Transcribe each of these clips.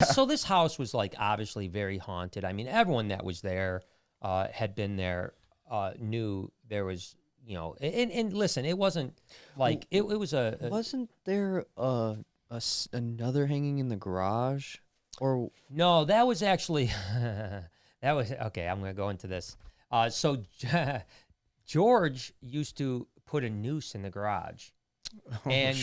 So this house was like obviously very haunted. I mean, everyone that was there had been there, knew there was, you know, and listen, it wasn't like it was a Wasn't there another hanging in the garage? Or no, that was actually that was okay. I'm gonna go into this. So George used to put a noose in the garage, and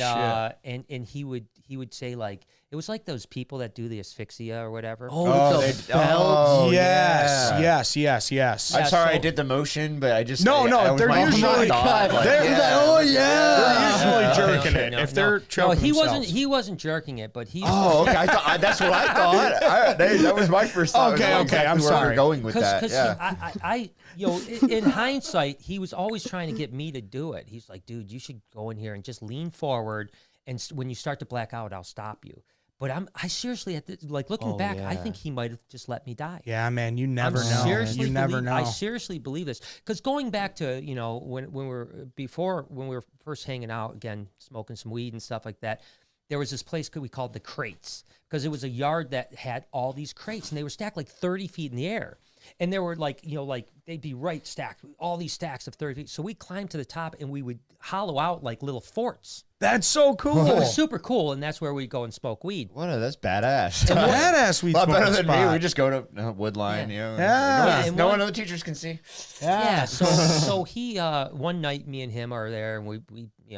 he would say like it was like those people that do the asphyxia or whatever. the belt. Oh, Yes, yeah. yes. I'm Yeah, sorry, I so- did the motion, but I just No, I was they're my usually thought, like, they're, oh they're yeah. usually jerking it No, if they're no, choking he themselves. wasn't jerking it, but he. Oh, okay. I thought that's what I thought. That was my first thought. Okay, I know okay, exactly I'm where sorry. we're going with that. Because Yeah. I you know, in hindsight, he was always trying to get me to do it. He's like, dude, you should go in here and just lean forward, and when you start to black out, I'll stop you. But I seriously, like looking back, I think he might have just let me die. Yeah, man, you never know. Seriously You never know. I seriously believe this because going back to when we were first hanging out again, smoking some weed and stuff like that. There was this place we called the Crates because it was a yard that had all these crates and they were stacked like 30 feet in the air. And they were like, like they'd be right stacked, all these stacks of 30 feet. So we climbed to the top and we would hollow out like little forts. That's so cool. It was super cool. And that's where we'd go and smoke weed. That's badass. Badass weed A lot better smoking than me. spot. We just go to Woodline, Yeah. No one other teachers can see. Yeah. So he one night me and him are there and we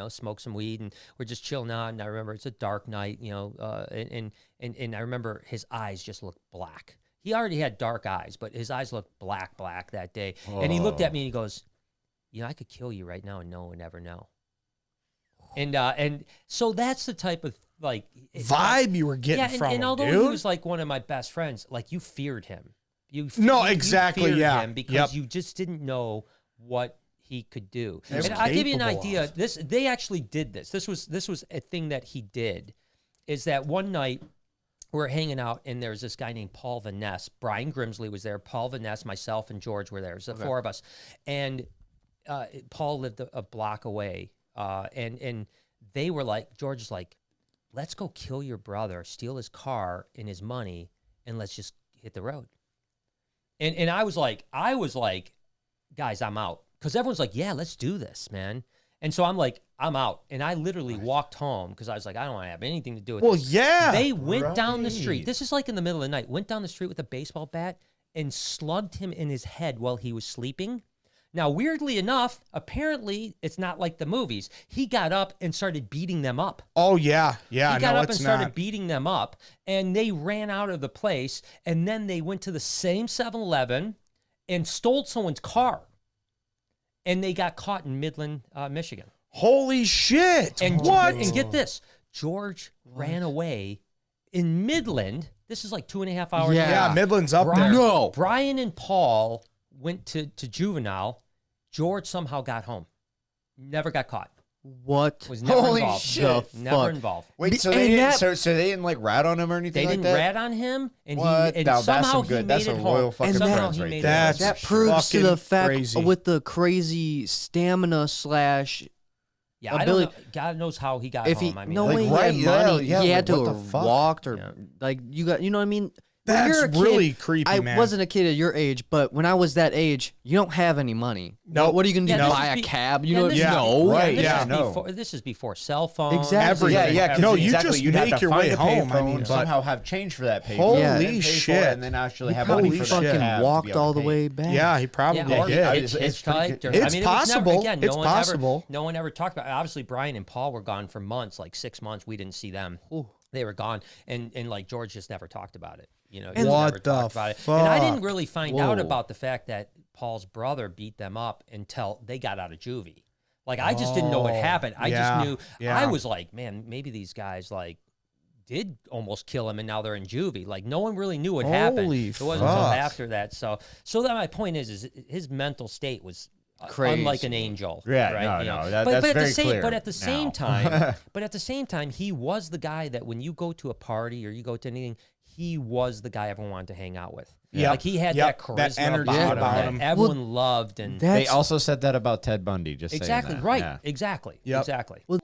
smoke some weed and we're just chilling out and I remember it's a dark night, and I remember his eyes just looked black. He already had dark eyes, but his eyes looked black that day. And he looked at me and he goes, I could kill you right now and no one would ever know. And so that's the type of like vibe you were getting from and him, although dude. he was like one of my best friends, like you feared him. Exactly, you feared yeah. him because you just didn't know what he could do. He was And I'll give you an capable idea. of. They actually did this. This was a thing that he did. Is that one night we're hanging out and there's this guy named Paul Vaness. Brian Grimsley was there. Paul Vaness, myself, and George were there. It was the four of us. And Paul lived a block away. And they were like, George is like, let's go kill your brother, steal his car and his money, and let's just hit the road. And I was like, guys, I'm out. Because everyone's like, yeah, let's do this, man. And so I'm like, I'm out. And I literally walked home because I was like, I don't want to have anything to do with this. Yeah. They went down the street. This is like in the middle of the night. Went down the street with a baseball bat and slugged him in his head while he was sleeping. Now, weirdly enough, apparently it's not like the movies. He got up and started beating them up. Oh, yeah. Yeah, He got no, up and it's started not. beating them up, and they ran out of the place, and then they went to the same 7-Eleven and stole someone's car. And they got caught in Midland, Michigan. Holy shit. And what? And get this, George ran away in Midland. This is like 2.5 hours. Yeah, Midland's up there. No. Brian and Paul went to juvenile. George somehow got home. Never got caught. What? Was never Holy involved. shit. Never fuck? involved. Wait, so And they didn't, that- so they didn't like rat on him or anything They like didn't that? rat on him, and What? he and Now, that's somehow some he good- made that's it some home. loyal fucking Somehow friends he right made there. it home. That proves to the fucking fact crazy. with the crazy stamina slash. Yeah, I don't ability- know. God knows how he got If he home. I mean, no like, way he right, had yeah, money, yeah, he like, had to what the have fuck? walked or Yeah. like you got. You know what I mean? When That's you're a kid, really creepy, I man. wasn't a kid at your age, but when I was that age, you don't have any money. Nope. What are you gonna do? Yeah, this Buy is a be- cab? You yeah, know? this is Yeah. be- Right, This yeah, is no. before, this is before cell phones. Exactly. Yeah, Everything. yeah. 'cause No, you exactly, just you'd have make to your find way a home. I payphone mean, and but somehow have change for that payphone. Holy and then pay for shit. it, and then actually have Probably money for fucking that cab to walked be able all to the pay. way back. yeah, he probably Yeah, or did. It's pretty hitchhiked. good. Or, It's it was possible. Never, again, It's no possible. No one ever talked about it. Obviously, Brian and Paul were gone for months, like 6 months. We didn't see them. They were gone. And like George just never talked about it. He just What never the talked about it. And I didn't fuck? really find out Whoa. about the fact that Paul's brother beat them up until they got out of juvie. Like, I just didn't know what happened. I yeah, just knew. yeah. I was like, man, maybe these guys, like, did almost kill him, and now they're in juvie. Like, no one really knew what happened. Holy It wasn't until fuck. after that. So that my point is his mental state was Crazy. unlike an angel. Yeah, right? no, You know? no, that's at very the same, clear But at the same now. time, he was the guy that when you go to a party or you go to anything, he was the guy everyone wanted to hang out with. Yep, Like, he had yep, that charisma that energy about about him him. that everyone loved, and They That's also said that about Ted Bundy. Just saying exactly that. right, Yeah. exactly, Yep. exactly. Well,